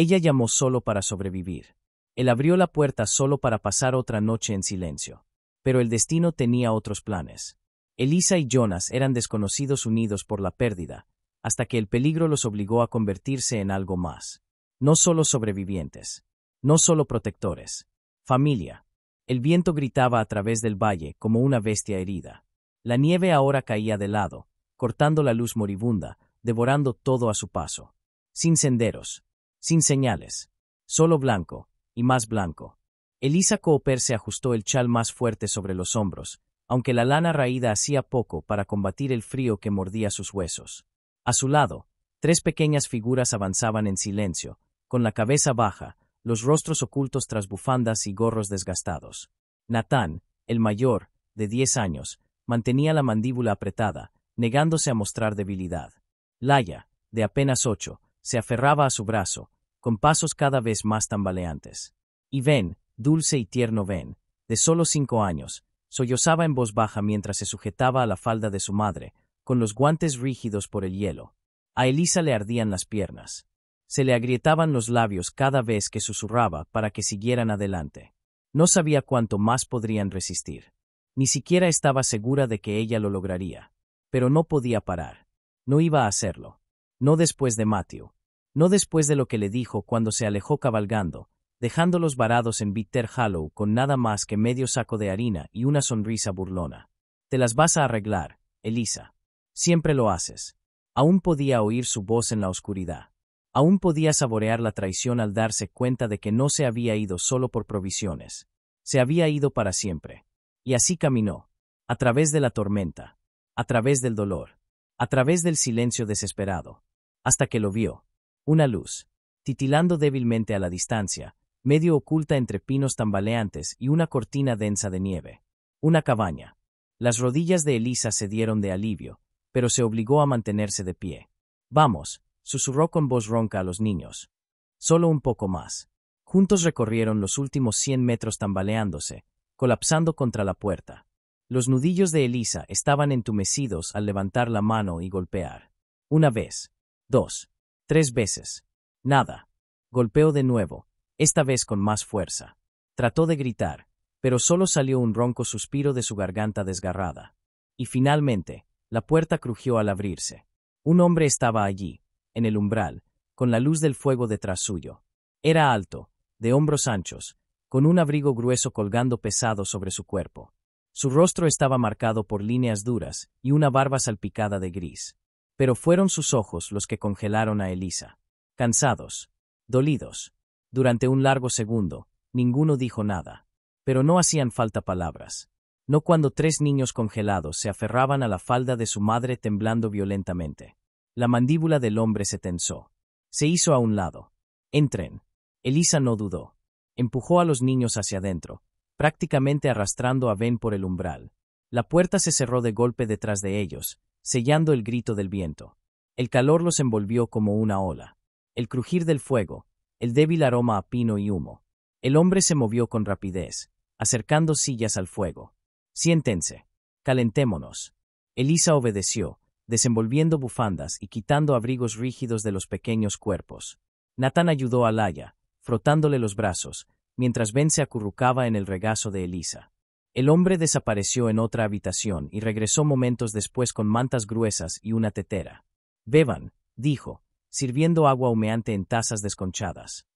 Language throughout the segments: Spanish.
Ella llamó solo para sobrevivir. Él abrió la puerta solo para pasar otra noche en silencio. Pero el destino tenía otros planes. Elisa y Jonas eran desconocidos unidos por la pérdida, hasta que el peligro los obligó a convertirse en algo más. No solo sobrevivientes. No solo protectores. Familia. El viento gritaba a través del valle como una bestia herida. La nieve ahora caía de lado, cortando la luz moribunda, devorando todo a su paso. Sin senderos. Sin señales. Solo blanco, y más blanco. Elisa Cooper se ajustó el chal más fuerte sobre los hombros, aunque la lana raída hacía poco para combatir el frío que mordía sus huesos. A su lado, 3 pequeñas figuras avanzaban en silencio, con la cabeza baja, los rostros ocultos tras bufandas y gorros desgastados. Natán, el mayor, de 10 años, mantenía la mandíbula apretada, negándose a mostrar debilidad. Laia, de apenas 8, se aferraba a su brazo, con pasos cada vez más tambaleantes. Y Ben, dulce y tierno Ben, de solo 5 años, sollozaba en voz baja mientras se sujetaba a la falda de su madre, con los guantes rígidos por el hielo. A Elisa le ardían las piernas. Se le agrietaban los labios cada vez que susurraba para que siguieran adelante. No sabía cuánto más podrían resistir. Ni siquiera estaba segura de que ella lo lograría. Pero no podía parar. No iba a hacerlo. No después de Matthew. No después de lo que le dijo cuando se alejó cabalgando, dejándolos varados en Bitter Hollow con nada más que medio saco de harina y una sonrisa burlona. Te las vas a arreglar, Elisa. Siempre lo haces. Aún podía oír su voz en la oscuridad. Aún podía saborear la traición al darse cuenta de que no se había ido solo por provisiones. Se había ido para siempre. Y así caminó. A través de la tormenta. A través del dolor. A través del silencio desesperado. Hasta que lo vio. Una luz. Titilando débilmente a la distancia, medio oculta entre pinos tambaleantes y una cortina densa de nieve. Una cabaña. Las rodillas de Elisa cedieron de alivio, pero se obligó a mantenerse de pie. Vamos, susurró con voz ronca a los niños. Solo un poco más. Juntos recorrieron los últimos 100 metros tambaleándose, colapsando contra la puerta. Los nudillos de Elisa estaban entumecidos al levantar la mano y golpear. 1 vez. 2. 3 veces. Nada. Golpeó de nuevo, esta vez con más fuerza. Trató de gritar, pero solo salió un ronco suspiro de su garganta desgarrada. Y finalmente, la puerta crujió al abrirse. Un hombre estaba allí, en el umbral, con la luz del fuego detrás suyo. Era alto, de hombros anchos, con un abrigo grueso colgando pesado sobre su cuerpo. Su rostro estaba marcado por líneas duras y una barba salpicada de gris. Pero fueron sus ojos los que congelaron a Elisa. Cansados. Dolidos. Durante un largo segundo, ninguno dijo nada. Pero no hacían falta palabras. No cuando 3 niños congelados se aferraban a la falda de su madre temblando violentamente. La mandíbula del hombre se tensó. Se hizo a un lado. Entren. Elisa no dudó. Empujó a los niños hacia adentro, prácticamente arrastrando a Ben por el umbral. La puerta se cerró de golpe detrás de ellos, sellando el grito del viento. El calor los envolvió como una ola. El crujir del fuego, el débil aroma a pino y humo. El hombre se movió con rapidez, acercando sillas al fuego. Siéntense. Calentémonos. Elisa obedeció, desenvolviendo bufandas y quitando abrigos rígidos de los pequeños cuerpos. Natán ayudó a Laia, frotándole los brazos, mientras Ben se acurrucaba en el regazo de Elisa. El hombre desapareció en otra habitación y regresó momentos después con mantas gruesas y una tetera. Beban, dijo, sirviendo agua humeante en tazas desconchadas.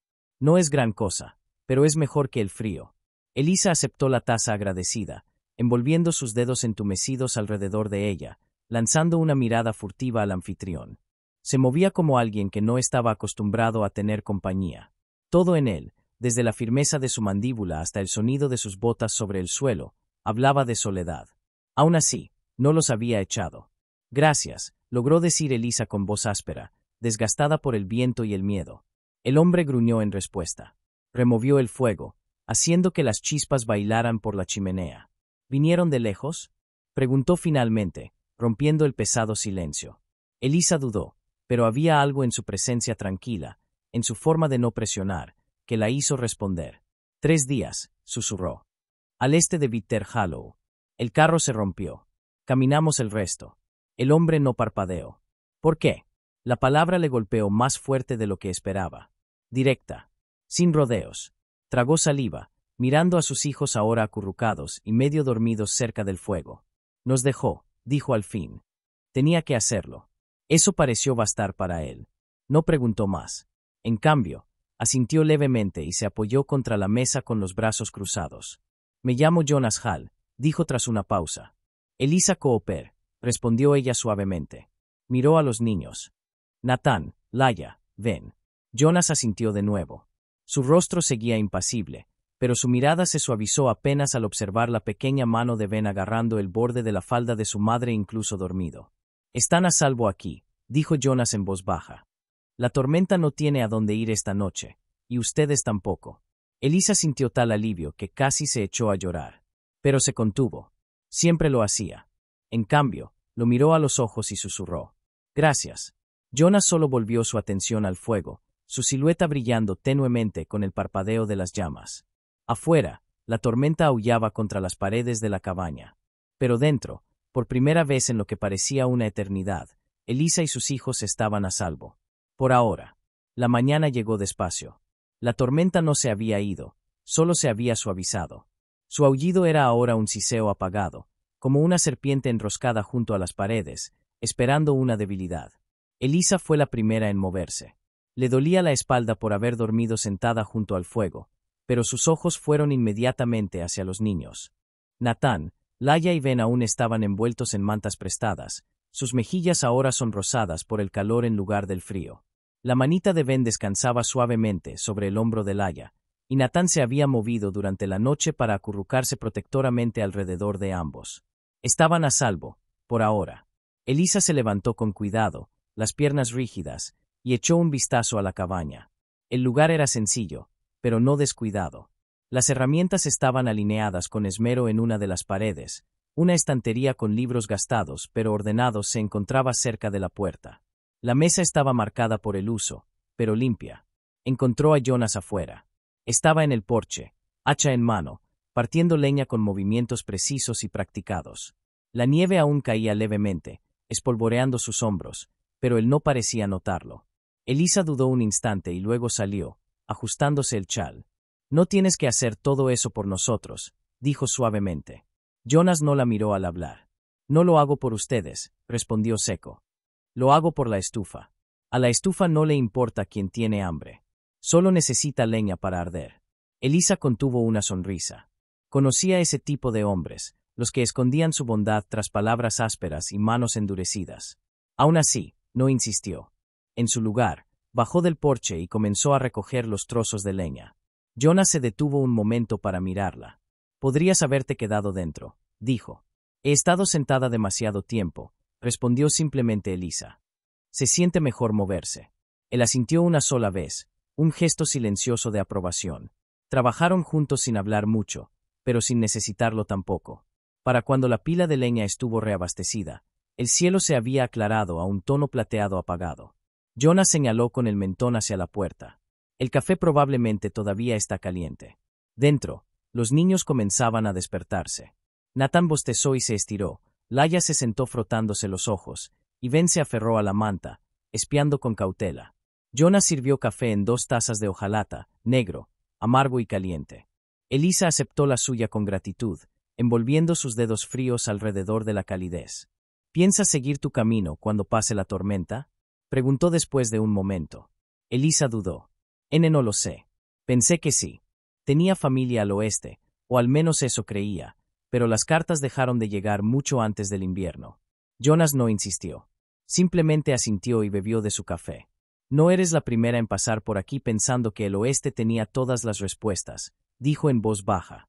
No es gran cosa, pero es mejor que el frío. Elisa aceptó la taza agradecida, envolviendo sus dedos entumecidos alrededor de ella, lanzando una mirada furtiva al anfitrión. Se movía como alguien que no estaba acostumbrado a tener compañía. Todo en él, desde la firmeza de su mandíbula hasta el sonido de sus botas sobre el suelo, hablaba de soledad. Aún así, no los había echado. Gracias, logró decir Elisa con voz áspera, desgastada por el viento y el miedo. El hombre gruñó en respuesta. Removió el fuego, haciendo que las chispas bailaran por la chimenea. ¿Vinieron de lejos?, preguntó finalmente, rompiendo el pesado silencio. Elisa dudó, pero había algo en su presencia tranquila, en su forma de no presionar, que la hizo responder. 3 días, susurró. Al este de Bitter Hollow. El carro se rompió. Caminamos el resto. El hombre no parpadeó. ¿Por qué? La palabra le golpeó más fuerte de lo que esperaba. directa, sin rodeos. Tragó saliva, mirando a sus hijos ahora acurrucados y medio dormidos cerca del fuego. Nos dejó, dijo al fin. Tenía que hacerlo. Eso pareció bastar para él. No preguntó más. En cambio, asintió levemente y se apoyó contra la mesa con los brazos cruzados. Me llamo Jonas Hall, dijo tras una pausa. Elisa Cooper, respondió ella suavemente. Miró a los niños. Nathan, Laia, ven. Jonas asintió de nuevo. Su rostro seguía impasible, pero su mirada se suavizó apenas al observar la pequeña mano de Ben agarrando el borde de la falda de su madre incluso dormido. Están a salvo aquí, dijo Jonas en voz baja. La tormenta no tiene a dónde ir esta noche, y ustedes tampoco. Elisa sintió tal alivio que casi se echó a llorar. Pero se contuvo. Siempre lo hacía. En cambio, lo miró a los ojos y susurró. Gracias. Jonas solo volvió su atención al fuego, su silueta brillando tenuemente con el parpadeo de las llamas. Afuera, la tormenta aullaba contra las paredes de la cabaña. Pero dentro, por primera vez en lo que parecía una eternidad, Elisa y sus hijos estaban a salvo. Por ahora. La mañana llegó despacio. La tormenta no se había ido, solo se había suavizado. Su aullido era ahora un siseo apagado, como una serpiente enroscada junto a las paredes, esperando una debilidad. Elisa fue la primera en moverse. Le dolía la espalda por haber dormido sentada junto al fuego, pero sus ojos fueron inmediatamente hacia los niños. Nathan, Laia y Ben aún estaban envueltos en mantas prestadas, sus mejillas ahora sonrosadas por el calor en lugar del frío. La manita de Ben descansaba suavemente sobre el hombro de Laia, y Nathan se había movido durante la noche para acurrucarse protectoramente alrededor de ambos. Estaban a salvo, por ahora. Elisa se levantó con cuidado, las piernas rígidas, y echó un vistazo a la cabaña. El lugar era sencillo, pero no descuidado. Las herramientas estaban alineadas con esmero en una de las paredes. Una estantería con libros gastados pero ordenados se encontraba cerca de la puerta. La mesa estaba marcada por el uso, pero limpia. Encontró a Jonas afuera. Estaba en el porche, hacha en mano, partiendo leña con movimientos precisos y practicados. La nieve aún caía levemente, espolvoreando sus hombros, pero él no parecía notarlo. Elisa dudó un instante y luego salió, ajustándose el chal. No tienes que hacer todo eso por nosotros, dijo suavemente. Jonas no la miró al hablar. No lo hago por ustedes, respondió seco. Lo hago por la estufa. A la estufa no le importa quién tiene hambre. Solo necesita leña para arder. Elisa contuvo una sonrisa. Conocía ese tipo de hombres, los que escondían su bondad tras palabras ásperas y manos endurecidas. Aún así, no insistió. En su lugar, bajó del porche y comenzó a recoger los trozos de leña. Jonas se detuvo un momento para mirarla. Podrías haberte quedado dentro, dijo. He estado sentada demasiado tiempo, respondió simplemente Elisa. Se siente mejor moverse. Él asintió una sola vez, un gesto silencioso de aprobación. Trabajaron juntos sin hablar mucho, pero sin necesitarlo tampoco. Para cuando la pila de leña estuvo reabastecida, el cielo se había aclarado a un tono plateado apagado. Jonas señaló con el mentón hacia la puerta. El café probablemente todavía está caliente. Dentro, los niños comenzaban a despertarse. Nathan bostezó y se estiró, Laia se sentó frotándose los ojos, y Ben se aferró a la manta, espiando con cautela. Jonas sirvió café en 2 tazas de hojalata, negro, amargo y caliente. Elisa aceptó la suya con gratitud, envolviendo sus dedos fríos alrededor de la calidez. ¿Piensas seguir tu camino cuando pase la tormenta?, preguntó después de un momento. Elisa dudó. No lo sé. Pensé que sí. Tenía familia al oeste, o al menos eso creía, pero las cartas dejaron de llegar mucho antes del invierno. Jonas no insistió. Simplemente asintió y bebió de su café. No eres la primera en pasar por aquí pensando que el oeste tenía todas las respuestas, dijo en voz baja.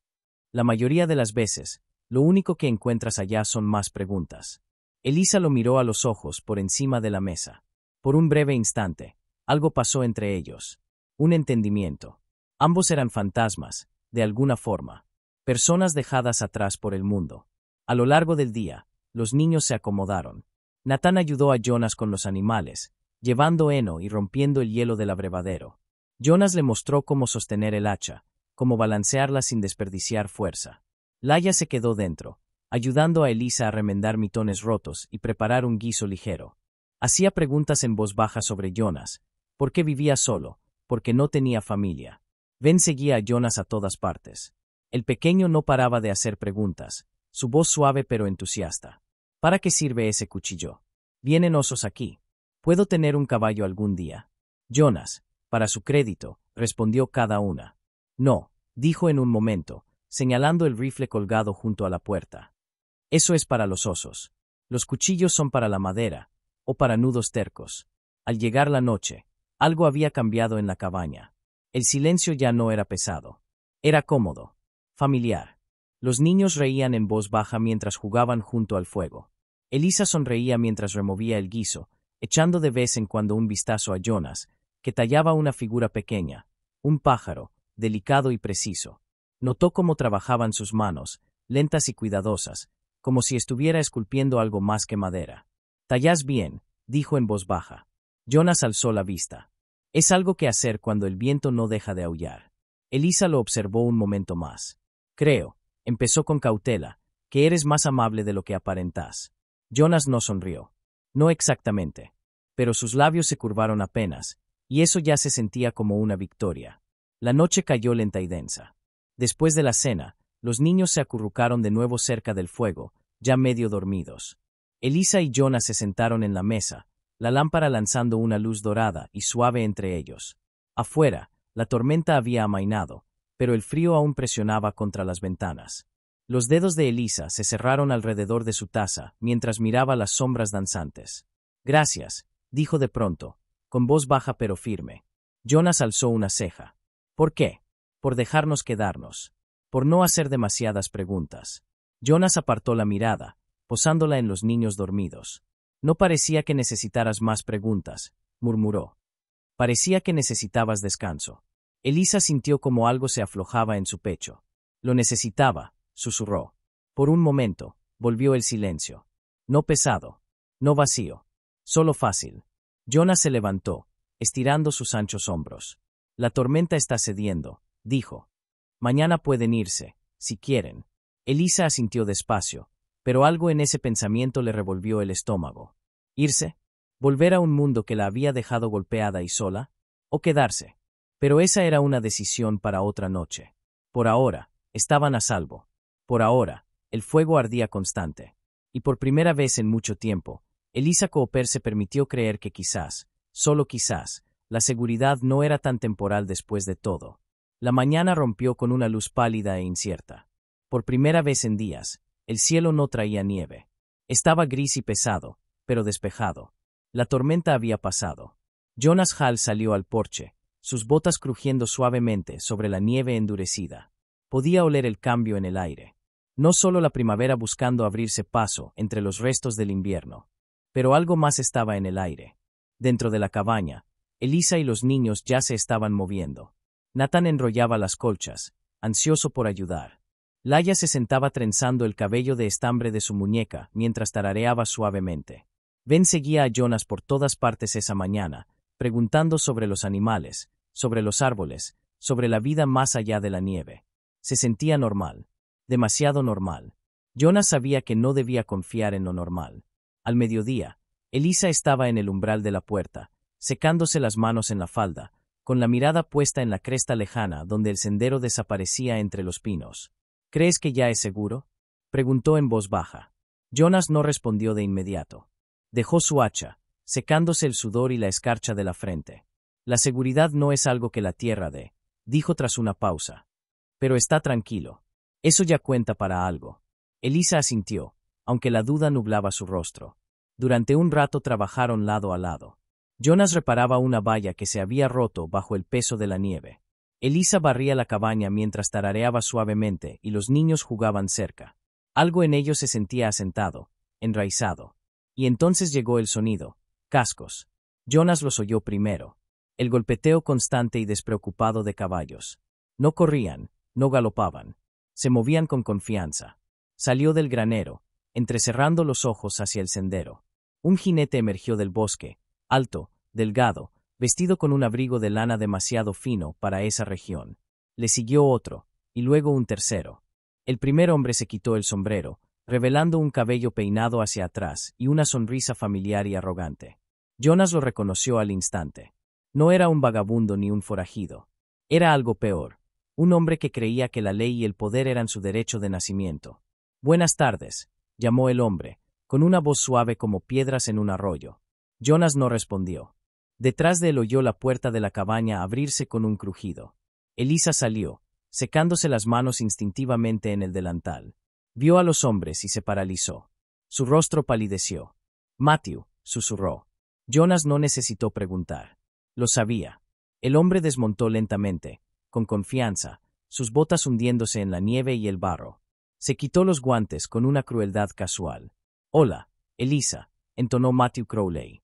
La mayoría de las veces, lo único que encuentras allá son más preguntas. Elisa lo miró a los ojos por encima de la mesa. Por un breve instante, algo pasó entre ellos. Un entendimiento. Ambos eran fantasmas, de alguna forma. Personas dejadas atrás por el mundo. A lo largo del día, los niños se acomodaron. Nathan ayudó a Jonas con los animales, llevando heno y rompiendo el hielo del abrevadero. Jonas le mostró cómo sostener el hacha, cómo balancearla sin desperdiciar fuerza. Laia se quedó dentro, ayudando a Elisa a remendar mitones rotos y preparar un guiso ligero. Hacía preguntas en voz baja sobre Jonas, por qué vivía solo, porque no tenía familia. Ben seguía a Jonas a todas partes. El pequeño no paraba de hacer preguntas, su voz suave pero entusiasta. ¿Para qué sirve ese cuchillo? Vienen osos aquí. ¿Puedo tener un caballo algún día? Jonas, para su crédito, respondió cada una. No, dijo en un momento, señalando el rifle colgado junto a la puerta. Eso es para los osos. Los cuchillos son para la madera, o para nudos tercos. Al llegar la noche, algo había cambiado en la cabaña. El silencio ya no era pesado. Era cómodo, familiar. Los niños reían en voz baja mientras jugaban junto al fuego. Elisa sonreía mientras removía el guiso, echando de vez en cuando un vistazo a Jonas, que tallaba una figura pequeña, un pájaro, delicado y preciso. Notó cómo trabajaban sus manos, lentas y cuidadosas, como si estuviera esculpiendo algo más que madera. «Tallás bien», dijo en voz baja. Jonas alzó la vista. Es algo que hacer cuando el viento no deja de aullar. Elisa lo observó un momento más. Creo, empezó con cautela, que eres más amable de lo que aparentás. Jonas no sonrió. No exactamente. Pero sus labios se curvaron apenas, y eso ya se sentía como una victoria. La noche cayó lenta y densa. Después de la cena, los niños se acurrucaron de nuevo cerca del fuego, ya medio dormidos. Elisa y Jonas se sentaron en la mesa, la lámpara lanzando una luz dorada y suave entre ellos. Afuera, la tormenta había amainado, pero el frío aún presionaba contra las ventanas. Los dedos de Elisa se cerraron alrededor de su taza mientras miraba las sombras danzantes. Gracias, dijo de pronto, con voz baja pero firme. Jonas alzó una ceja. ¿Por qué? Por dejarnos quedarnos. Por no hacer demasiadas preguntas. Jonas apartó la mirada, posándola en los niños dormidos. No parecía que necesitaras más preguntas, murmuró. Parecía que necesitabas descanso. Elisa sintió como algo se aflojaba en su pecho. Lo necesitaba, susurró. Por un momento, volvió el silencio. No pesado, no vacío, solo fácil. Jonas se levantó, estirando sus anchos hombros. La tormenta está cediendo, dijo. Mañana pueden irse, si quieren. Elisa asintió despacio, pero algo en ese pensamiento le revolvió el estómago. ¿Irse? ¿Volver a un mundo que la había dejado golpeada y sola? ¿O quedarse? Pero esa era una decisión para otra noche. Por ahora, estaban a salvo. Por ahora, el fuego ardía constante. Y por primera vez en mucho tiempo, Elisa Cooper se permitió creer que quizás, solo quizás, la seguridad no era tan temporal después de todo. La mañana rompió con una luz pálida e incierta. Por primera vez en días, el cielo no traía nieve. Estaba gris y pesado, pero despejado. La tormenta había pasado. Jonas Hall salió al porche, sus botas crujiendo suavemente sobre la nieve endurecida. Podía oler el cambio en el aire. No solo la primavera buscando abrirse paso entre los restos del invierno. Pero algo más estaba en el aire. Dentro de la cabaña, Elisa y los niños ya se estaban moviendo. Nathan enrollaba las colchas, ansioso por ayudar. Laia se sentaba trenzando el cabello de estambre de su muñeca mientras tarareaba suavemente. Ben seguía a Jonas por todas partes esa mañana, preguntando sobre los animales, sobre los árboles, sobre la vida más allá de la nieve. Se sentía normal. Demasiado normal. Jonas sabía que no debía confiar en lo normal. Al mediodía, Elisa estaba en el umbral de la puerta, secándose las manos en la falda, con la mirada puesta en la cresta lejana donde el sendero desaparecía entre los pinos. ¿Crees que ya es seguro?, preguntó en voz baja. Jonas no respondió de inmediato. Dejó su hacha, secándose el sudor y la escarcha de la frente. La seguridad no es algo que la tierra dé, dijo tras una pausa. Pero está tranquilo. Eso ya cuenta para algo. Elisa asintió, aunque la duda nublaba su rostro. Durante un rato trabajaron lado a lado. Jonas reparaba una valla que se había roto bajo el peso de la nieve. Elisa barría la cabaña mientras tarareaba suavemente y los niños jugaban cerca. Algo en ellos se sentía asentado, enraizado. Y entonces llegó el sonido. Cascos. Jonas los oyó primero. El golpeteo constante y despreocupado de caballos. No corrían, no galopaban. Se movían con confianza. Salió del granero, entrecerrando los ojos hacia el sendero. Un jinete emergió del bosque, alto, delgado, vestido con un abrigo de lana demasiado fino para esa región. Le siguió otro, y luego un tercero. El primer hombre se quitó el sombrero, revelando un cabello peinado hacia atrás y una sonrisa familiar y arrogante. Jonas lo reconoció al instante. No era un vagabundo ni un forajido. Era algo peor. Un hombre que creía que la ley y el poder eran su derecho de nacimiento. «Buenas tardes», llamó el hombre, con una voz suave como piedras en un arroyo. Jonas no respondió. Detrás de él oyó la puerta de la cabaña abrirse con un crujido. Elisa salió, secándose las manos instintivamente en el delantal. Vio a los hombres y se paralizó. Su rostro palideció. «Matthew», susurró. Jonas no necesitó preguntar. Lo sabía. El hombre desmontó lentamente, con confianza, sus botas hundiéndose en la nieve y el barro. Se quitó los guantes con una crueldad casual. «Hola, Elisa», entonó Matthew Crowley.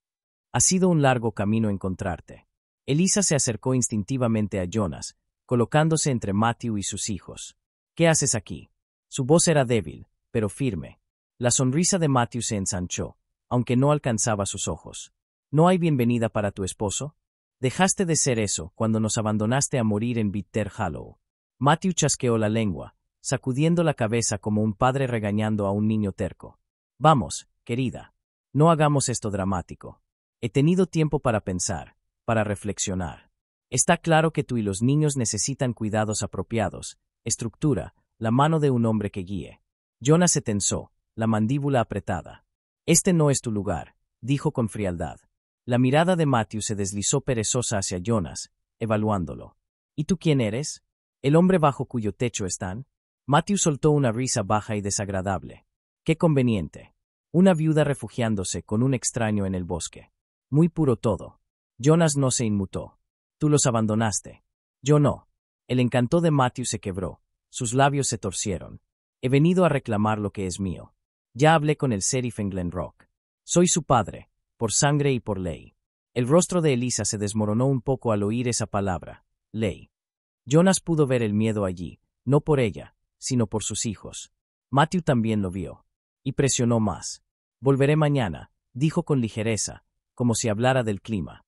«Ha sido un largo camino encontrarte». Elisa se acercó instintivamente a Jonas, colocándose entre Matthew y sus hijos. «¿Qué haces aquí?» Su voz era débil, pero firme. La sonrisa de Matthew se ensanchó, aunque no alcanzaba sus ojos. «¿No hay bienvenida para tu esposo? Dejaste de ser eso cuando nos abandonaste a morir en Bitter Hollow». Matthew chasqueó la lengua, sacudiendo la cabeza como un padre regañando a un niño terco. «Vamos, querida. No hagamos esto dramático. He tenido tiempo para pensar, para reflexionar. Está claro que tú y los niños necesitan cuidados apropiados, estructura, la mano de un hombre que guíe». Jonas se tensó, la mandíbula apretada. «Este no es tu lugar», dijo con frialdad. La mirada de Matthew se deslizó perezosa hacia Jonas, evaluándolo. «¿Y tú quién eres? ¿El hombre bajo cuyo techo están?» Matthew soltó una risa baja y desagradable. «Qué conveniente. Una viuda refugiándose con un extraño en el bosque. Muy puro todo». Jonas no se inmutó. «Tú los abandonaste». «Yo no». El encanto de Matthew se quebró. Sus labios se torcieron. «He venido a reclamar lo que es mío. Ya hablé con el sheriff en Glen Rock. Soy su padre, por sangre y por ley». El rostro de Elisa se desmoronó un poco al oír esa palabra, ley. Jonas pudo ver el miedo allí, no por ella, sino por sus hijos. Matthew también lo vio. Y presionó más. «Volveré mañana», dijo con ligereza, como si hablara del clima.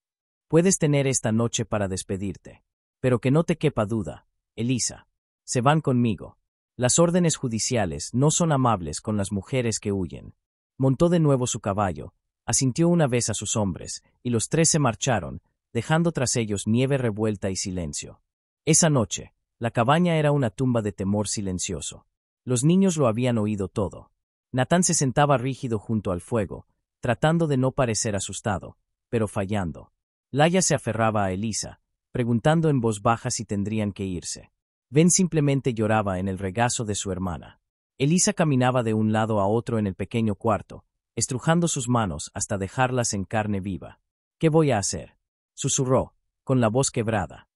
«Puedes tener esta noche para despedirte. Pero que no te quepa duda, Elisa. Se van conmigo. Las órdenes judiciales no son amables con las mujeres que huyen». Montó de nuevo su caballo, asintió una vez a sus hombres, y los tres se marcharon, dejando tras ellos nieve revuelta y silencio. Esa noche, la cabaña era una tumba de temor silencioso. Los niños lo habían oído todo. Natán se sentaba rígido junto al fuego, tratando de no parecer asustado, pero fallando. Laia se aferraba a Elisa, preguntando en voz baja si tendrían que irse. Ben simplemente lloraba en el regazo de su hermana. Elisa caminaba de un lado a otro en el pequeño cuarto, estrujando sus manos hasta dejarlas en carne viva. «¿Qué voy a hacer?», susurró, con la voz quebrada.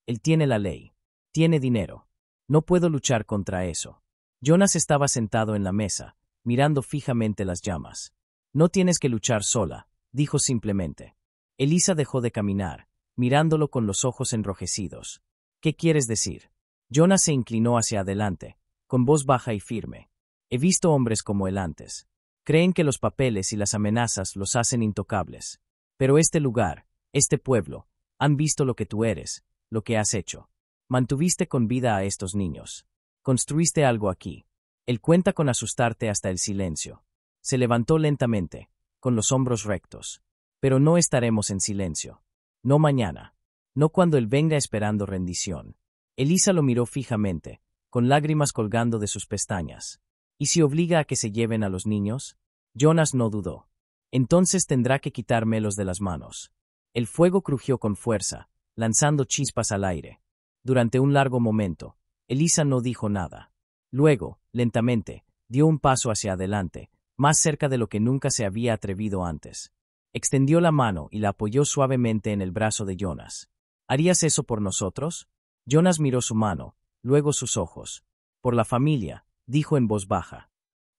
«Él tiene la ley. Tiene dinero. No puedo luchar contra eso». Jonas estaba sentado en la mesa, mirando fijamente las llamas. «No tienes que luchar sola», dijo simplemente. Elisa dejó de caminar, mirándolo con los ojos enrojecidos. «¿Qué quieres decir?». Jonas se inclinó hacia adelante, con voz baja y firme. «He visto hombres como él antes. Creen que los papeles y las amenazas los hacen intocables. Pero este lugar, este pueblo, han visto lo que tú eres, lo que has hecho. Mantuviste con vida a estos niños. Construiste algo aquí. Él cuenta con asustarte hasta el silencio». Se levantó lentamente, con los hombros rectos. «Pero no estaremos en silencio. No mañana. No cuando él venga esperando rendición». Elisa lo miró fijamente, con lágrimas colgando de sus pestañas. «¿Y si obliga a que se lleven a los niños?». Jonas no dudó. «Entonces tendrá que quitármelos de las manos». El fuego crujió con fuerza, lanzando chispas al aire. Durante un largo momento, Elisa no dijo nada. Luego, lentamente, dio un paso hacia adelante, más cerca de lo que nunca se había atrevido antes. Extendió la mano y la apoyó suavemente en el brazo de Jonas. «¿Harías eso por nosotros?». Jonas miró su mano, luego sus ojos. «Por la familia», dijo en voz baja.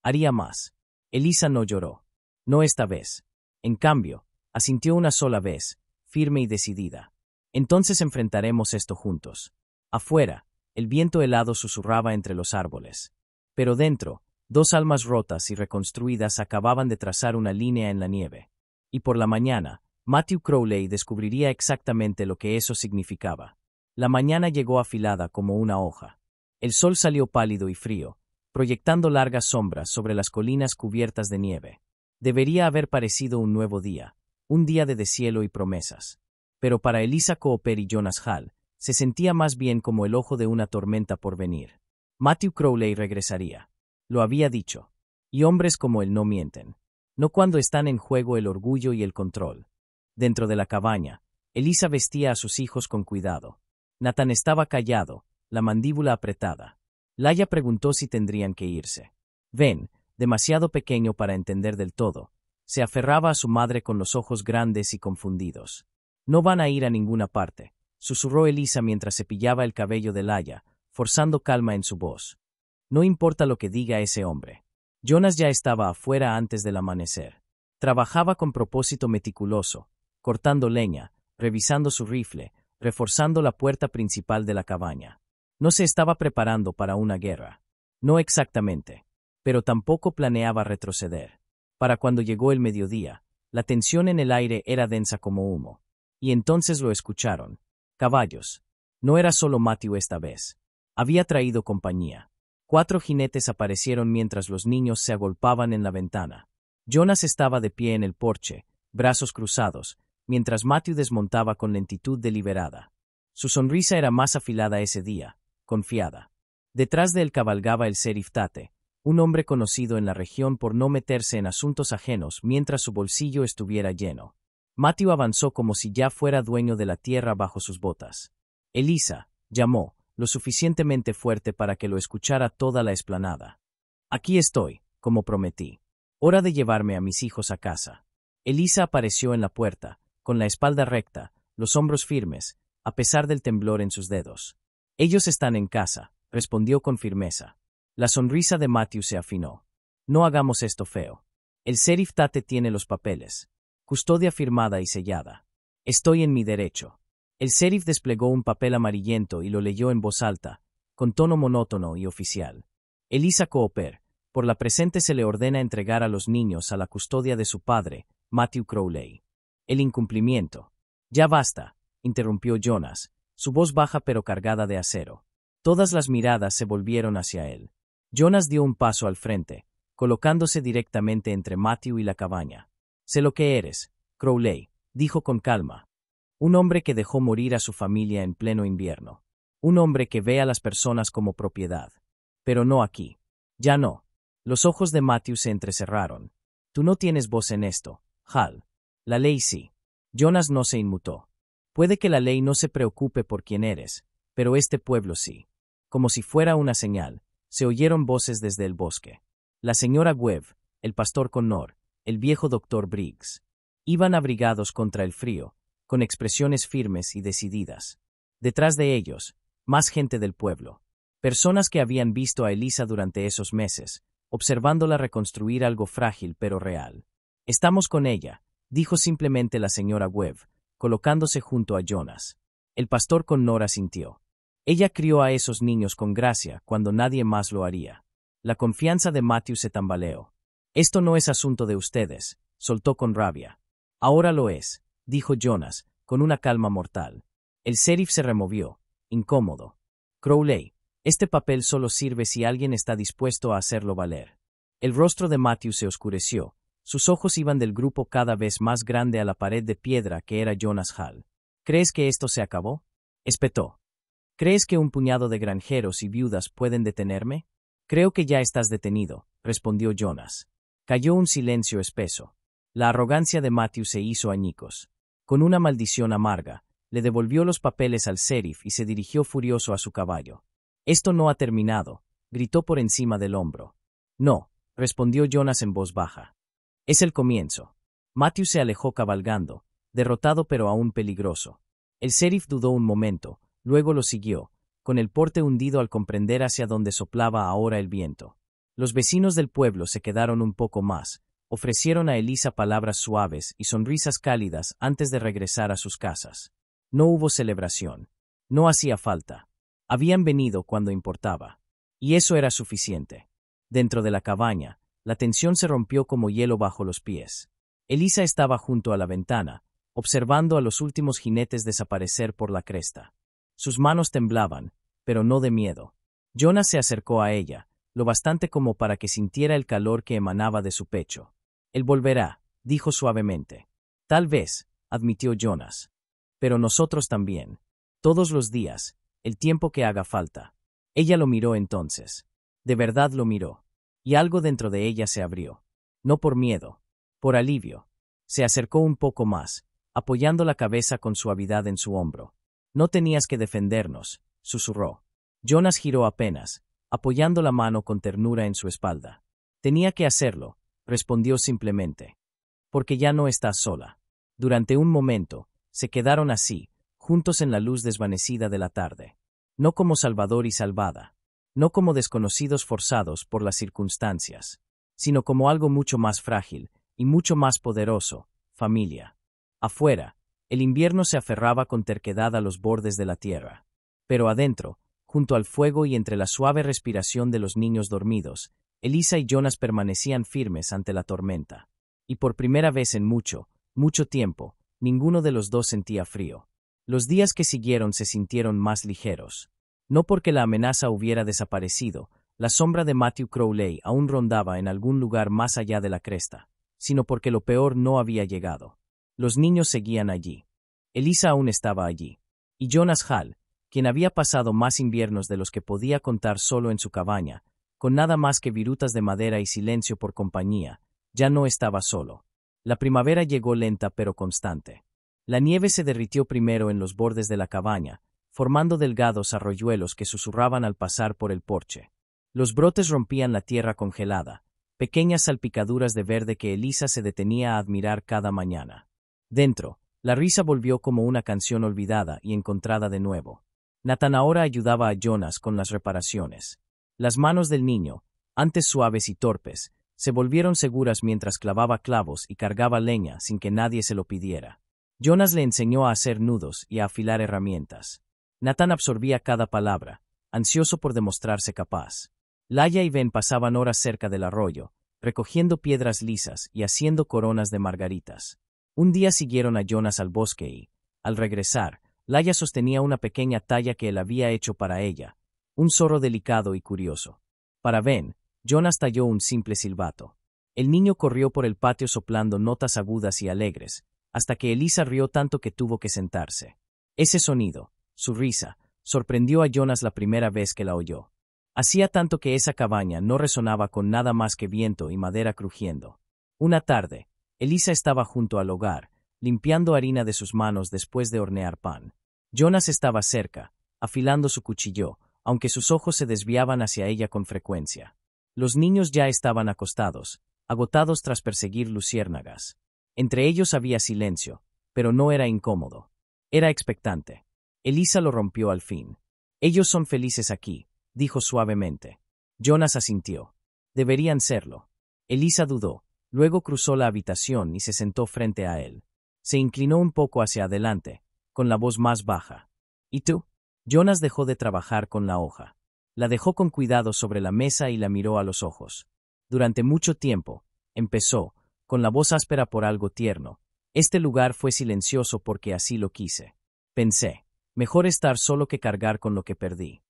«Haría más». Elisa no lloró. No esta vez. En cambio, asintió una sola vez, firme y decidida. «Entonces enfrentaremos esto juntos». Afuera, el viento helado susurraba entre los árboles. Pero dentro, dos almas rotas y reconstruidas acababan de trazar una línea en la nieve. Y por la mañana, Matthew Crowley descubriría exactamente lo que eso significaba. La mañana llegó afilada como una hoja. El sol salió pálido y frío, proyectando largas sombras sobre las colinas cubiertas de nieve. Debería haber parecido un nuevo día, un día de deshielo y promesas. Pero para Elisa Cooper y Jonas Hall, se sentía más bien como el ojo de una tormenta por venir. Matthew Crowley regresaría. Lo había dicho. Y hombres como él no mienten. No cuando están en juego el orgullo y el control. Dentro de la cabaña, Elisa vestía a sus hijos con cuidado. Nathan estaba callado, la mandíbula apretada. Laia preguntó si tendrían que irse. Ben, demasiado pequeño para entender del todo, se aferraba a su madre con los ojos grandes y confundidos. No van a ir a ninguna parte, susurró Elisa mientras cepillaba el cabello de Laia, forzando calma en su voz. No importa lo que diga ese hombre. Jonas ya estaba afuera antes del amanecer. Trabajaba con propósito meticuloso, cortando leña, revisando su rifle, reforzando la puerta principal de la cabaña. No se estaba preparando para una guerra. No exactamente. Pero tampoco planeaba retroceder. Para cuando llegó el mediodía, la tensión en el aire era densa como humo. Y entonces lo escucharon. Caballos. No era solo Matthew esta vez. Había traído compañía. 4 jinetes aparecieron mientras los niños se agolpaban en la ventana. Jonas estaba de pie en el porche, brazos cruzados, mientras Matthew desmontaba con lentitud deliberada. Su sonrisa era más afilada ese día, confiada. Detrás de él cabalgaba el sheriff Tate, un hombre conocido en la región por no meterse en asuntos ajenos mientras su bolsillo estuviera lleno. Matthew avanzó como si ya fuera dueño de la tierra bajo sus botas. Elisa, llamó, lo suficientemente fuerte para que lo escuchara toda la explanada. Aquí estoy, como prometí. Hora de llevarme a mis hijos a casa. Elisa apareció en la puerta, con la espalda recta, los hombros firmes, a pesar del temblor en sus dedos. Ellos están en casa, respondió con firmeza. La sonrisa de Matthew se afinó. No hagamos esto feo. El sheriff Tate tiene los papeles. Custodia firmada y sellada. Estoy en mi derecho. El sheriff desplegó un papel amarillento y lo leyó en voz alta, con tono monótono y oficial. Elisa Cooper, por la presente se le ordena entregar a los niños a la custodia de su padre, Matthew Crowley. El incumplimiento. Ya basta, interrumpió Jonas, su voz baja pero cargada de acero. Todas las miradas se volvieron hacia él. Jonas dio un paso al frente, colocándose directamente entre Matthew y la cabaña. Sé lo que eres, Crowley, dijo con calma. Un hombre que dejó morir a su familia en pleno invierno. Un hombre que ve a las personas como propiedad. Pero no aquí. Ya no. Los ojos de Matthew se entrecerraron. Tú no tienes voz en esto, Hal. La ley sí. Jonas no se inmutó. Puede que la ley no se preocupe por quién eres, pero este pueblo sí. Como si fuera una señal, se oyeron voces desde el bosque. La señora Webb, el pastor Connor, el viejo doctor Briggs. Iban abrigados contra el frío, con expresiones firmes y decididas. Detrás de ellos, más gente del pueblo. Personas que habían visto a Elisa durante esos meses, observándola reconstruir algo frágil pero real. Estamos con ella, dijo simplemente la señora Webb, colocándose junto a Jonas. El pastor Connor asintió. Ella crió a esos niños con gracia cuando nadie más lo haría. La confianza de Matthew se tambaleó. Esto no es asunto de ustedes, soltó con rabia. Ahora lo es, dijo Jonas, con una calma mortal. El sheriff se removió, incómodo. Crowley, este papel solo sirve si alguien está dispuesto a hacerlo valer. El rostro de Matthew se oscureció, sus ojos iban del grupo cada vez más grande a la pared de piedra que era Jonas Hall. ¿Crees que esto se acabó? Espetó. ¿Crees que un puñado de granjeros y viudas pueden detenerme? Creo que ya estás detenido, respondió Jonas. Cayó un silencio espeso. La arrogancia de Matthew se hizo añicos. Con una maldición amarga, le devolvió los papeles al sheriff y se dirigió furioso a su caballo. Esto no ha terminado, gritó por encima del hombro. No, respondió Jonas en voz baja. Es el comienzo. Matthew se alejó cabalgando, derrotado pero aún peligroso. El sheriff dudó un momento, luego lo siguió, con el porte hundido al comprender hacia dónde soplaba ahora el viento. Los vecinos del pueblo se quedaron un poco más, ofrecieron a Elisa palabras suaves y sonrisas cálidas antes de regresar a sus casas. No hubo celebración. No hacía falta. Habían venido cuando importaba. Y eso era suficiente. Dentro de la cabaña, la tensión se rompió como hielo bajo los pies. Elisa estaba junto a la ventana, observando a los últimos jinetes desaparecer por la cresta. Sus manos temblaban, pero no de miedo. Jonas se acercó a ella, lo bastante como para que sintiera el calor que emanaba de su pecho. Él volverá, dijo suavemente. Tal vez, admitió Jonas. Pero nosotros también. Todos los días, el tiempo que haga falta. Ella lo miró entonces. De verdad lo miró. Y algo dentro de ella se abrió. No por miedo. Por alivio. Se acercó un poco más, apoyando la cabeza con suavidad en su hombro. No tenías que defendernos, susurró. Jonas giró apenas, apoyando la mano con ternura en su espalda. Tenía que hacerlo, respondió simplemente. Porque ya no estás sola. Durante un momento, se quedaron así, juntos en la luz desvanecida de la tarde. No como salvador y salvada. No como desconocidos forzados por las circunstancias, sino como algo mucho más frágil y mucho más poderoso, familia. Afuera, el invierno se aferraba con terquedad a los bordes de la tierra. Pero adentro, junto al fuego y entre la suave respiración de los niños dormidos, Elisa y Jonas permanecían firmes ante la tormenta. Y por primera vez en mucho, mucho tiempo, ninguno de los dos sentía frío. Los días que siguieron se sintieron más ligeros. No porque la amenaza hubiera desaparecido, la sombra de Matthew Crowley aún rondaba en algún lugar más allá de la cresta, sino porque lo peor no había llegado. Los niños seguían allí. Elisa aún estaba allí. Y Jonas Hall, quien había pasado más inviernos de los que podía contar solo en su cabaña, con nada más que virutas de madera y silencio por compañía, ya no estaba solo. La primavera llegó lenta pero constante. La nieve se derritió primero en los bordes de la cabaña, formando delgados arroyuelos que susurraban al pasar por el porche. Los brotes rompían la tierra congelada, pequeñas salpicaduras de verde que Elisa se detenía a admirar cada mañana. Dentro, la risa volvió como una canción olvidada y encontrada de nuevo. Nathan ahora ayudaba a Jonas con las reparaciones. Las manos del niño, antes suaves y torpes, se volvieron seguras mientras clavaba clavos y cargaba leña sin que nadie se lo pidiera. Jonas le enseñó a hacer nudos y a afilar herramientas. Nathan absorbía cada palabra, ansioso por demostrarse capaz. Laia y Ben pasaban horas cerca del arroyo, recogiendo piedras lisas y haciendo coronas de margaritas. Un día siguieron a Jonas al bosque y, al regresar, Laia sostenía una pequeña talla que él había hecho para ella, un zorro delicado y curioso. Para Ben, Jonas talló un simple silbato. El niño corrió por el patio soplando notas agudas y alegres, hasta que Elisa rió tanto que tuvo que sentarse. Ese sonido, su risa, sorprendió a Jonas la primera vez que la oyó. Hacía tanto que esa cabaña no resonaba con nada más que viento y madera crujiendo. Una tarde, Elisa estaba junto al hogar, limpiando harina de sus manos después de hornear pan. Jonas estaba cerca, afilando su cuchillo, aunque sus ojos se desviaban hacia ella con frecuencia. Los niños ya estaban acostados, agotados tras perseguir luciérnagas. Entre ellos había silencio, pero no era incómodo. Era expectante. Elisa lo rompió al fin. Ellos son felices aquí, dijo suavemente. Jonas asintió. Deberían serlo. Elisa dudó, luego cruzó la habitación y se sentó frente a él. Se inclinó un poco hacia adelante, con la voz más baja. ¿Y tú? Jonas dejó de trabajar con la hoja. La dejó con cuidado sobre la mesa y la miró a los ojos. Durante mucho tiempo, empezó, con la voz áspera por algo tierno. Este lugar fue silencioso porque así lo quise. Pensé, mejor estar solo que cargar con lo que perdí.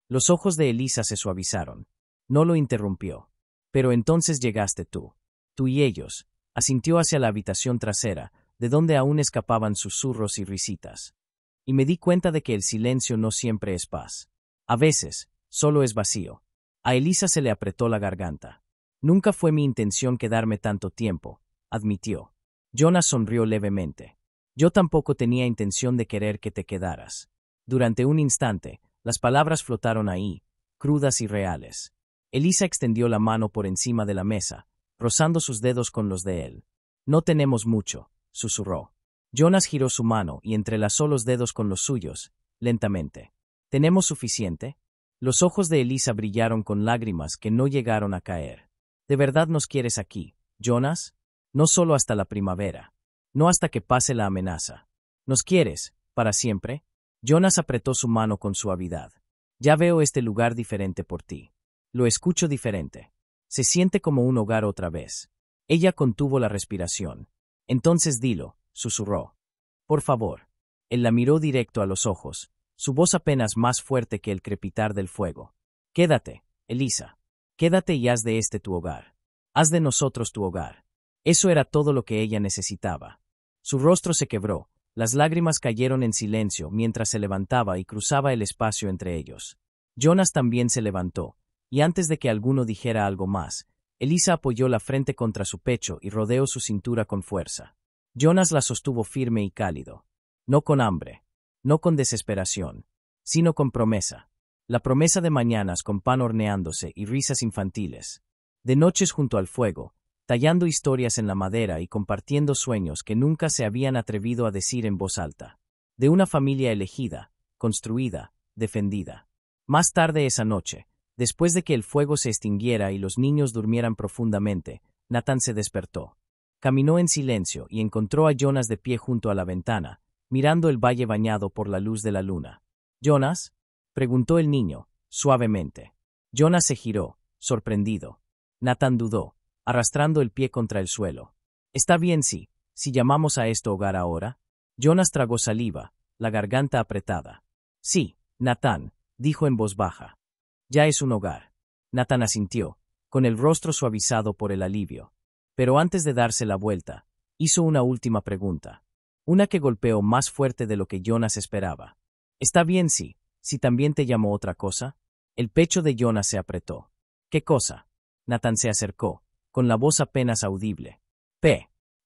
Los ojos de Elisa se suavizaron. No lo interrumpió. Pero entonces llegaste tú. Tú y ellos. Asintió hacia la habitación trasera, de donde aún escapaban susurros y risitas. Y me di cuenta de que el silencio no siempre es paz. A veces, solo es vacío. A Elisa se le apretó la garganta. Nunca fue mi intención quedarme tanto tiempo, admitió. Jonas sonrió levemente. Yo tampoco tenía intención de querer que te quedaras. Durante un instante, las palabras flotaron ahí, crudas y reales. Elisa extendió la mano por encima de la mesa, rozando sus dedos con los de él. No tenemos mucho, susurró. Jonas giró su mano y entrelazó los dedos con los suyos, lentamente. ¿Tenemos suficiente? Los ojos de Elisa brillaron con lágrimas que no llegaron a caer. ¿De verdad nos quieres aquí, Jonas? No solo hasta la primavera. No hasta que pase la amenaza. ¿Nos quieres, para siempre? Jonas apretó su mano con suavidad. Ya veo este lugar diferente por ti. Lo escucho diferente. Se siente como un hogar otra vez. Ella contuvo la respiración. Entonces dilo, susurró. Por favor. Él la miró directo a los ojos, su voz apenas más fuerte que el crepitar del fuego. Quédate, Elisa. Quédate y haz de este tu hogar. Haz de nosotros tu hogar. Eso era todo lo que ella necesitaba. Su rostro se quebró, Las lágrimas cayeron en silencio mientras se levantaba y cruzaba el espacio entre ellos. Jonas también se levantó, y antes de que alguno dijera algo más, Elisa apoyó la frente contra su pecho y rodeó su cintura con fuerza. Jonas la sostuvo firme y cálido. No con hambre, no con desesperación, sino con promesa. La promesa de mañanas con pan horneándose y risas infantiles. De noches junto al fuego, tallando historias en la madera y compartiendo sueños que nunca se habían atrevido a decir en voz alta. De una familia elegida, construida, defendida. Más tarde esa noche, después de que el fuego se extinguiera y los niños durmieran profundamente, Nathan se despertó. Caminó en silencio y encontró a Jonas de pie junto a la ventana, mirando el valle bañado por la luz de la luna. —¿Jonas? —preguntó el niño, suavemente. Jonas se giró, sorprendido. Nathan dudó, arrastrando el pie contra el suelo. —Está bien si llamamos a esto hogar ahora. Jonas tragó saliva, la garganta apretada. —Sí, Nathan —dijo en voz baja—. Ya es un hogar. Nathan asintió, con el rostro suavizado por el alivio. Pero antes de darse la vuelta, hizo una última pregunta. Una que golpeó más fuerte de lo que Jonas esperaba. —¿Está bien si también te llamó otra cosa? El pecho de Jonas se apretó. —¿Qué cosa? Nathan se acercó, con la voz apenas audible.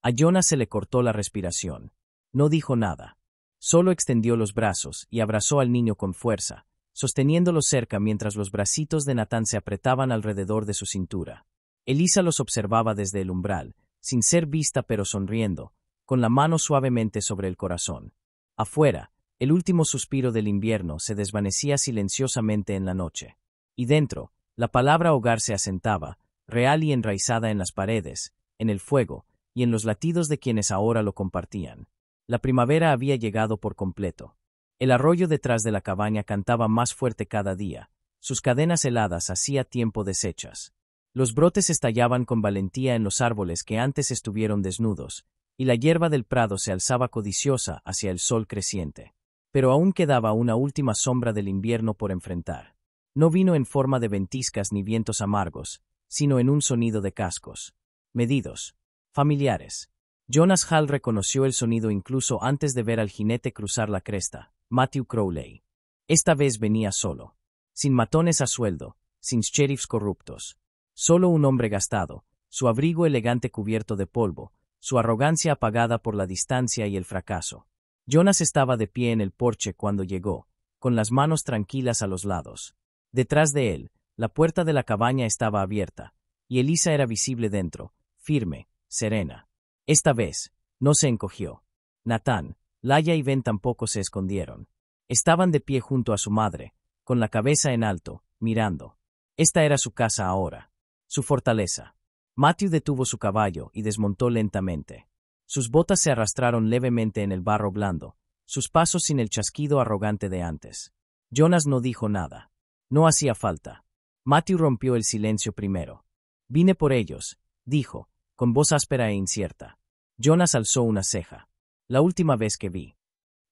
A Jonas se le cortó la respiración. No dijo nada. Solo extendió los brazos y abrazó al niño con fuerza, sosteniéndolo cerca mientras los bracitos de Nathan se apretaban alrededor de su cintura. Elisa los observaba desde el umbral, sin ser vista pero sonriendo, con la mano suavemente sobre el corazón. Afuera, el último suspiro del invierno se desvanecía silenciosamente en la noche. Y dentro, la palabra hogar se asentaba, real y enraizada en las paredes, en el fuego, y en los latidos de quienes ahora lo compartían. La primavera había llegado por completo. El arroyo detrás de la cabaña cantaba más fuerte cada día, sus cadenas heladas hacía tiempo deshechas. Los brotes estallaban con valentía en los árboles que antes estuvieron desnudos, y la hierba del prado se alzaba codiciosa hacia el sol creciente. Pero aún quedaba una última sombra del invierno por enfrentar. No vino en forma de ventiscas ni vientos amargos, sino en un sonido de cascos. Medidos. Familiares. Jonas Hall reconoció el sonido incluso antes de ver al jinete cruzar la cresta, Matthew Crowley. Esta vez venía solo. Sin matones a sueldo, sin sheriffs corruptos. Solo un hombre gastado, su abrigo elegante cubierto de polvo, su arrogancia apagada por la distancia y el fracaso. Jonas estaba de pie en el porche cuando llegó, con las manos tranquilas a los lados. Detrás de él, la puerta de la cabaña estaba abierta, y Elisa era visible dentro, firme, serena. Esta vez, no se encogió. Nathan, Laia y Ben tampoco se escondieron. Estaban de pie junto a su madre, con la cabeza en alto, mirando. Esta era su casa ahora. Su fortaleza. Matthew detuvo su caballo y desmontó lentamente. Sus botas se arrastraron levemente en el barro blando, sus pasos sin el chasquido arrogante de antes. Jonas no dijo nada. No hacía falta. Matthew rompió el silencio primero. —Vine por ellos —dijo, con voz áspera e incierta. Jonas alzó una ceja. —La última vez que vi.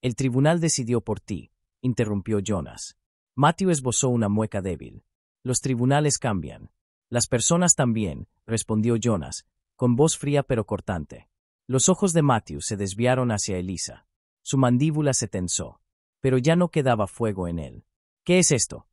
—El tribunal decidió por ti —interrumpió Jonas. Matthew esbozó una mueca débil. —Los tribunales cambian. Las personas también —respondió Jonas, con voz fría pero cortante. Los ojos de Matthew se desviaron hacia Elisa. Su mandíbula se tensó. Pero ya no quedaba fuego en él. —¿Qué es esto?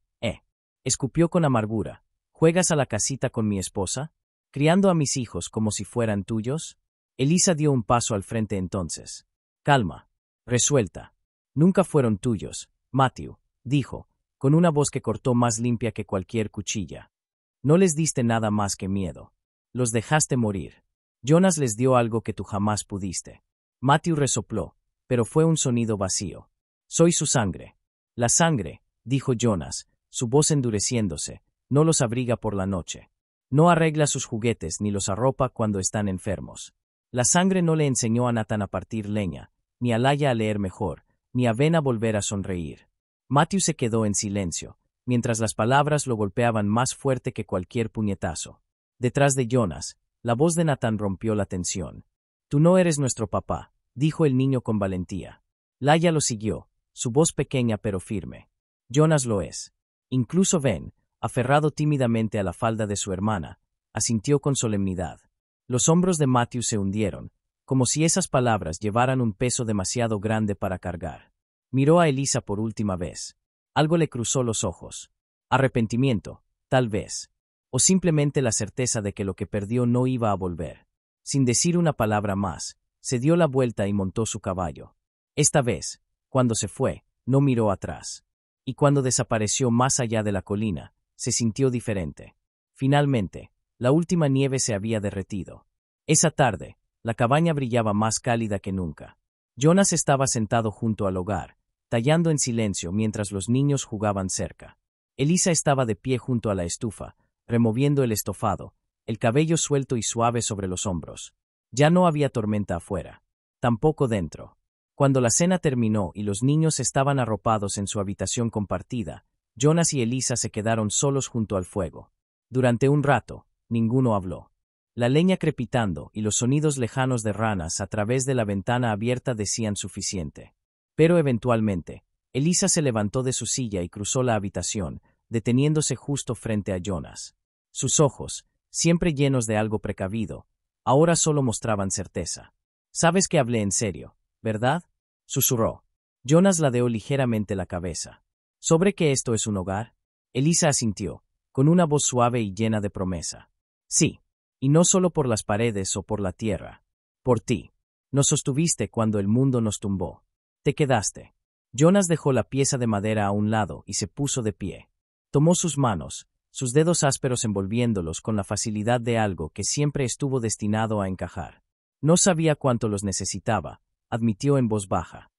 Escupió con amargura. —¿Juegas a la casita con mi esposa? ¿Criando a mis hijos como si fueran tuyos? Elisa dio un paso al frente entonces. —Calma. Resuelta. —Nunca fueron tuyos, Matthew —dijo, con una voz que cortó más limpia que cualquier cuchilla. No les diste nada más que miedo. Los dejaste morir. Jonas les dio algo que tú jamás pudiste. Matthew resopló, pero fue un sonido vacío. Soy su sangre. La sangre, dijo Jonas, su voz endureciéndose, no los abriga por la noche. No arregla sus juguetes ni los arropa cuando están enfermos. La sangre no le enseñó a Nathan a partir leña, ni a Laia a leer mejor, ni a Ben a volver a sonreír. Matthew se quedó en silencio, mientras las palabras lo golpeaban más fuerte que cualquier puñetazo. Detrás de Jonas, la voz de Nathan rompió la tensión. Tú no eres nuestro papá, dijo el niño con valentía. Laia lo siguió, su voz pequeña pero firme. Jonas lo es. Incluso Ben, aferrado tímidamente a la falda de su hermana, asintió con solemnidad. Los hombros de Matthew se hundieron, como si esas palabras llevaran un peso demasiado grande para cargar. Miró a Elisa por última vez. Algo le cruzó los ojos. Arrepentimiento, tal vez. O simplemente la certeza de que lo que perdió no iba a volver. Sin decir una palabra más, se dio la vuelta y montó su caballo. Esta vez, cuando se fue, no miró atrás. Y cuando desapareció más allá de la colina, se sintió diferente. Finalmente, la última nieve se había derretido. Esa tarde, la cabaña brillaba más cálida que nunca. Jonas estaba sentado junto al hogar, tallando en silencio mientras los niños jugaban cerca. Elisa estaba de pie junto a la estufa, removiendo el estofado, el cabello suelto y suave sobre los hombros. Ya no había tormenta afuera. Tampoco dentro. Cuando la cena terminó y los niños estaban arropados en su habitación compartida, Jonas y Elisa se quedaron solos junto al fuego. Durante un rato, ninguno habló. La leña crepitando y los sonidos lejanos de ranas a través de la ventana abierta decían suficiente. Pero eventualmente, Elisa se levantó de su silla y cruzó la habitación, deteniéndose justo frente a Jonas. Sus ojos, siempre llenos de algo precavido, ahora solo mostraban certeza. «Sabes que hablé en serio, ¿verdad?», susurró. Jonas ladeó ligeramente la cabeza. «¿Sobre qué esto es un hogar?». Elisa asintió, con una voz suave y llena de promesa. «Sí. Y no solo por las paredes o por la tierra. Por ti. Nos sostuviste cuando el mundo nos tumbó. Te quedaste». Jonas dejó la pieza de madera a un lado y se puso de pie. Tomó sus manos, sus dedos ásperos envolviéndolos con la facilidad de algo que siempre estuvo destinado a encajar. «No sabía cuánto los necesitaba», admitió en voz baja.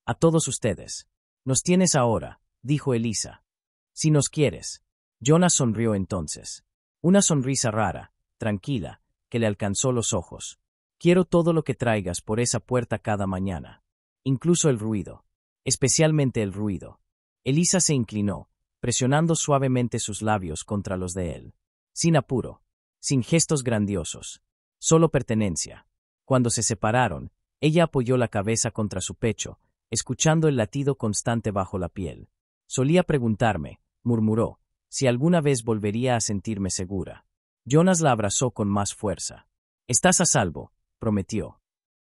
«A todos ustedes. Nos tienes ahora», dijo Elisa. «Si nos quieres». Jonas sonrió entonces. Una sonrisa rara, tranquila, que le alcanzó los ojos. «Quiero todo lo que traigas por esa puerta cada mañana. Incluso el ruido. Especialmente el ruido». Elisa se inclinó, presionando suavemente sus labios contra los de él. Sin apuro. Sin gestos grandiosos. Solo pertenencia. Cuando se separaron, ella apoyó la cabeza contra su pecho, escuchando el latido constante bajo la piel. «Solía preguntarme», murmuró, «si alguna vez volvería a sentirme segura». Jonas la abrazó con más fuerza. «Estás a salvo», prometió.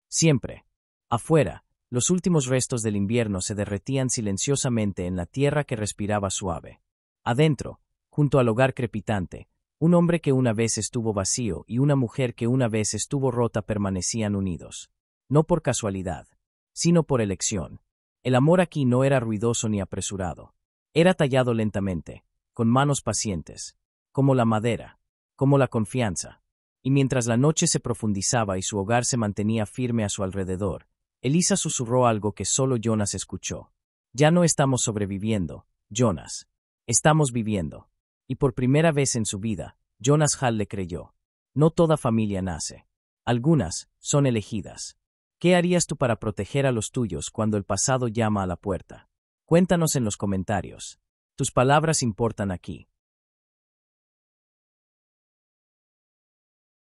«Siempre». Afuera, los últimos restos del invierno se derretían silenciosamente en la tierra que respiraba suave. Adentro, junto al hogar crepitante, un hombre que una vez estuvo vacío y una mujer que una vez estuvo rota permanecían unidos. No por casualidad, sino por elección. El amor aquí no era ruidoso ni apresurado. Era tallado lentamente, con manos pacientes, como la madera, como la confianza. Y mientras la noche se profundizaba y su hogar se mantenía firme a su alrededor, Elisa susurró algo que solo Jonas escuchó. «Ya no estamos sobreviviendo, Jonas. Estamos viviendo». Y por primera vez en su vida, Jonas Hall le creyó. No toda familia nace. Algunas son elegidas. ¿Qué harías tú para proteger a los tuyos cuando el pasado llama a la puerta? Cuéntanos en los comentarios. Tus palabras importan aquí.